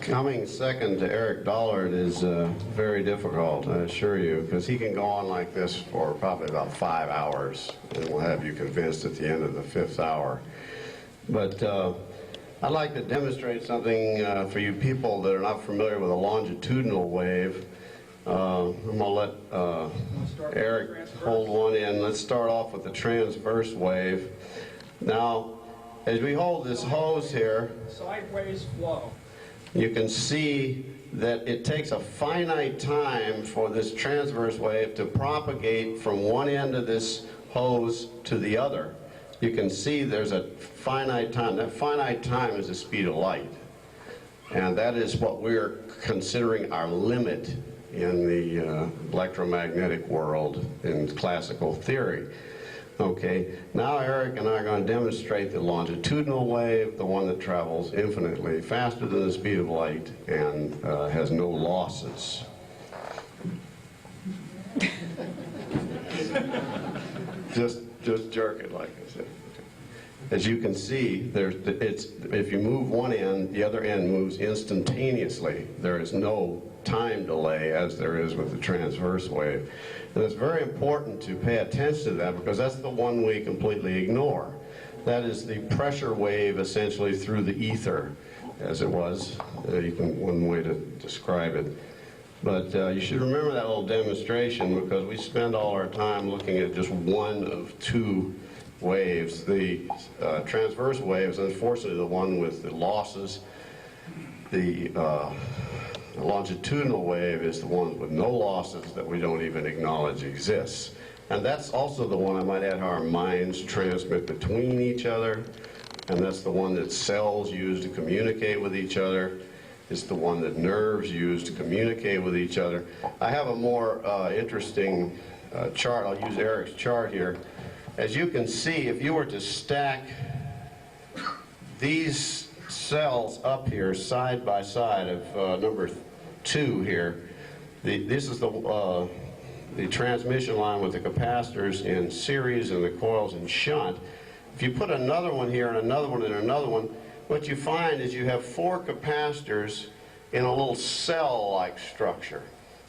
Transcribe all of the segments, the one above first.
Coming second to Eric Dollard is very difficult, I assure you, because he can go on like this for probably about 5 hours, and will have you convinced at the end of the 5th hour. But I'd like to demonstrate something for you people that are not familiar with a longitudinal wave. I'm going to let Eric hold one in. Let's start off with the transverse wave. Now, as we hold this hose here, sideways flow. You can see that it takes a finite time for this transverse wave to propagate from one end of this hose to the other. You can see there's a finite time. That finite time is the speed of light. And that is what we're considering our limit in the electromagnetic world in classical theory. Okay, now Eric and I are going to demonstrate the longitudinal wave, the one that travels infinitely faster than the speed of light and has no losses. just jerk it like I said. As you can see, if you move one end, the other end moves instantaneously. There is no time delay as there is with the transverse wave. And it's very important to pay attention to that because that's the one we completely ignore. That is the pressure wave essentially through the ether, as it was. One way to describe it. But you should remember that little demonstration because we spend all our time looking at just one of two waves. The transverse wave is unfortunately the one with the losses. The longitudinal wave is the one with no losses that we don't even acknowledge exists. And that's also the one, I might add, how our minds transmit between each other. And that's the one that cells use to communicate with each other. It's the one that nerves use to communicate with each other. I have a more interesting chart. I'll use Eric's chart here. As you can see, if you were to stack these cells up here side by side of number 2 here, this is the transmission line with the capacitors in series and the coils in shunt. If you put another one here and another one and another one, what you find is you have 4 capacitors in a little cell-like structure.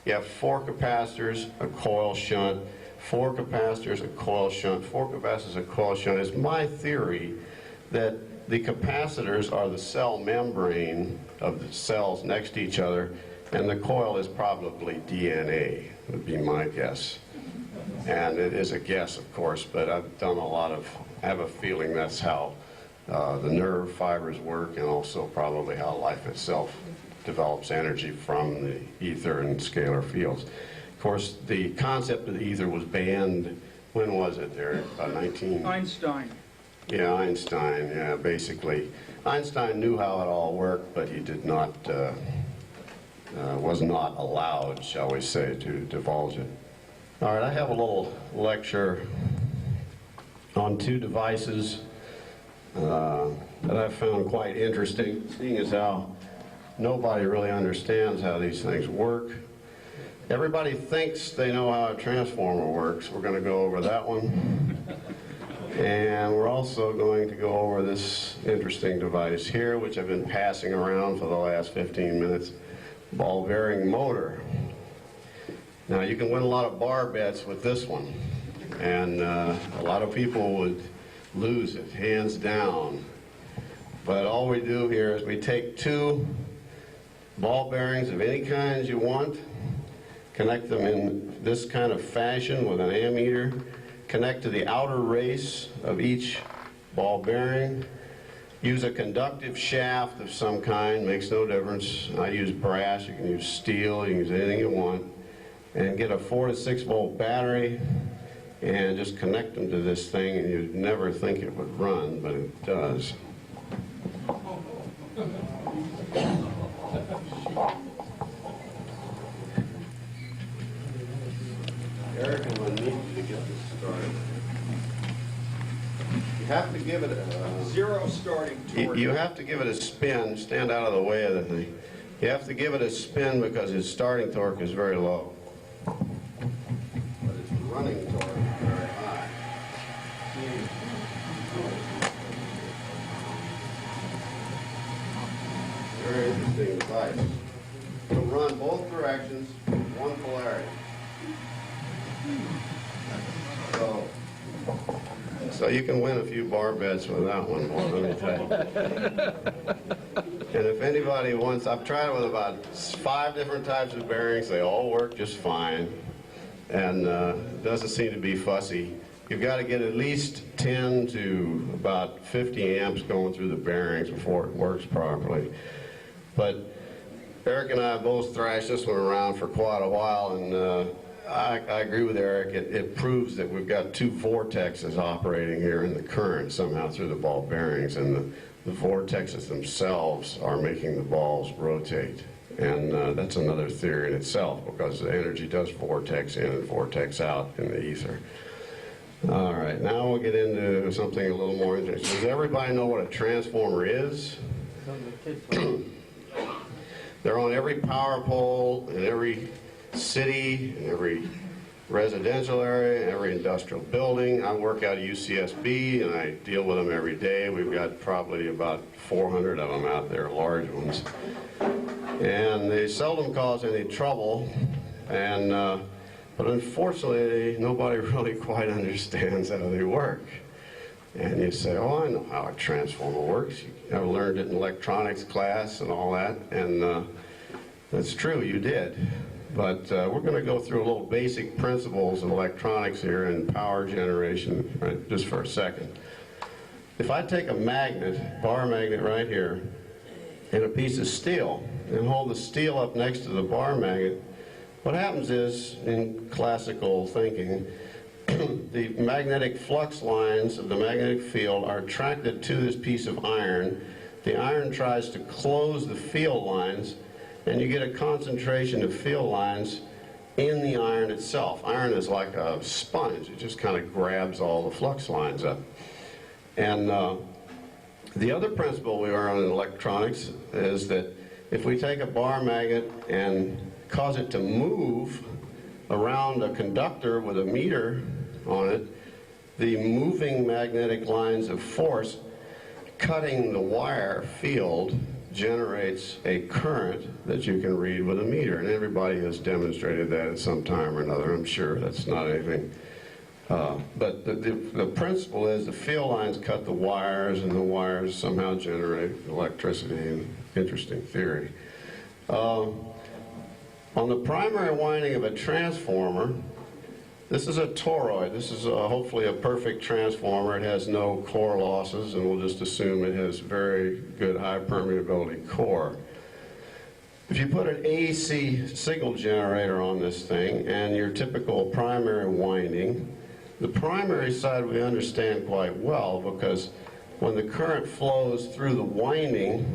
You have 4 capacitors, a coil shunt, 4 capacitors, a coil shunt, 4 capacitors, a coil shunt. It's my theory that the capacitors are the cell membrane of the cells next to each other, and the coil is probably DNA, would be my guess. And it is a guess, of course, but I've done I have a feeling that's how the nerve fibers work, and also probably how life itself develops energy from the ether and scalar fields. Of course, the concept of the ether was banned, when was it there? 19... Einstein. Yeah, Einstein, yeah, basically. Einstein knew how it all worked, but he did not, was not allowed, shall we say, to divulge it. All right, I have a little lecture on 2 devices that I've found quite interesting, seeing as how nobody really understands how these things work. Everybody thinks they know how a transformer works. We're going to go over that one. And we're also going to go over this interesting device here, which I've been passing around for the last 15 minutes, ball bearing motor. Now you can win a lot of bar bets with this one, and a lot of people would lose it, hands down. But all we do here is we take 2 ball bearings of any kinds you want, connect them in this kind of fashion with an ammeter, connect to the outer race of each ball bearing, use a conductive shaft of some kind, makes no difference. I use brass, you can use steel, you can use anything you want, and get a 4 to 6 volt battery and just connect them to this thing, and you'd never think it would run, but it does. Eric, I'm going to need you to get this started. You have to give it a... 0 starting torque. You have to give it a spin. Stand out of the way of the thing. You have to give it a spin because its starting torque is very low. But its running torque is very high. Very interesting device. It'll run both directions, one polarity. So you can win a few bar bets with that one, let me tell you. And if anybody wants, I've tried it with about 5 different types of bearings. They all work just fine, and it doesn't seem to be fussy. You've got to get at least 10 to about 50 amps going through the bearings before it works properly. But Eric and I both thrashed this one around for quite a while, and I agree with Eric. It proves that we've got 2 vortexes operating here in the current somehow through the ball bearings, and the vortexes themselves are making the balls rotate. And that's another theory in itself, because the energy does vortex in and vortex out in the ether. All right, now we'll get into something a little more interesting. Does everybody know what a transformer is? They're on every power pole in every city, in every residential area, every industrial building. I work out of UCSB, and I deal with them every day. We've got probably about 400 of them out there, large ones. And they seldom cause any trouble, and but unfortunately, nobody really quite understands how they work. And you say, oh, I know how a transformer works. I learned it in electronics class and all that, and that's true, you did. But we're going to go through a little basic principles of electronics here and power generation, right, just for a second. If I take a magnet, bar magnet right here, and a piece of steel, and hold the steel up next to the bar magnet, what happens is, in classical thinking, the magnetic flux lines of the magnetic field are attracted to this piece of iron. The iron tries to close the field lines, and you get a concentration of field lines in the iron itself. Iron is like a sponge. It just kind of grabs all the flux lines up. And the other principle we learn in electronics is that if we take a bar magnet and cause it to move around a conductor with a meter on it, the moving magnetic lines of force cutting the wire field generates a current that you can read with a meter. And everybody has demonstrated that at some time or another. I'm sure that's not anything. But the principle is the field lines cut the wires, and the wires somehow generate electricity. An interesting theory. On the primary winding of a transformer, this is a toroid. This is hopefully a perfect transformer. It has no core losses, and we'll just assume it has very good high permeability core. If you put an AC signal generator on this thing and your typical primary winding, the primary side we understand quite well, because when the current flows through the winding,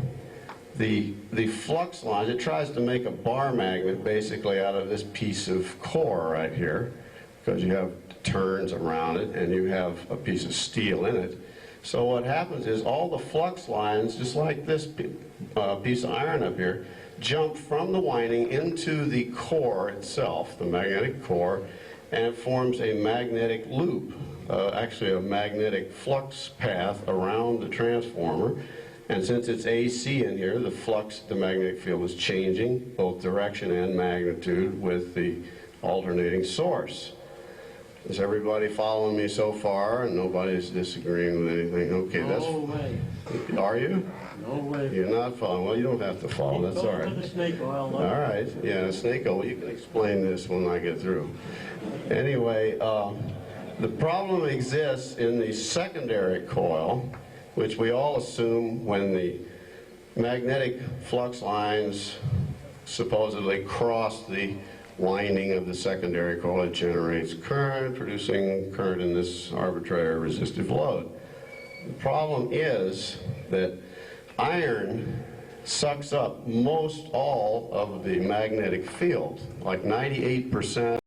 the flux lines, it tries to make a bar magnet basically out of this piece of core right here, because you have turns around it and you have a piece of steel in it. So what happens is all the flux lines, just like this piece of iron up here, jump from the winding into the core itself, the magnetic core, and it forms a magnetic loop, actually a magnetic flux path around the transformer. And since it's AC in here, the flux, the magnetic field is changing, both direction and magnitude, with the alternating source. Is everybody following me so far? And nobody's disagreeing with anything? Okay, that's... No way. Are you? No way. You're not following? Well, you don't have to follow. That's all right. Go to the snake oil. All right. Yeah, snake oil. You can explain this when I get through. Anyway, the problem exists in the secondary coil, which we all assume when the magnetic flux lines supposedly cross the winding of the secondary coil, it generates current, producing current in this arbitrary resistive load. The problem is that iron sucks up most all of the magnetic field, like 98%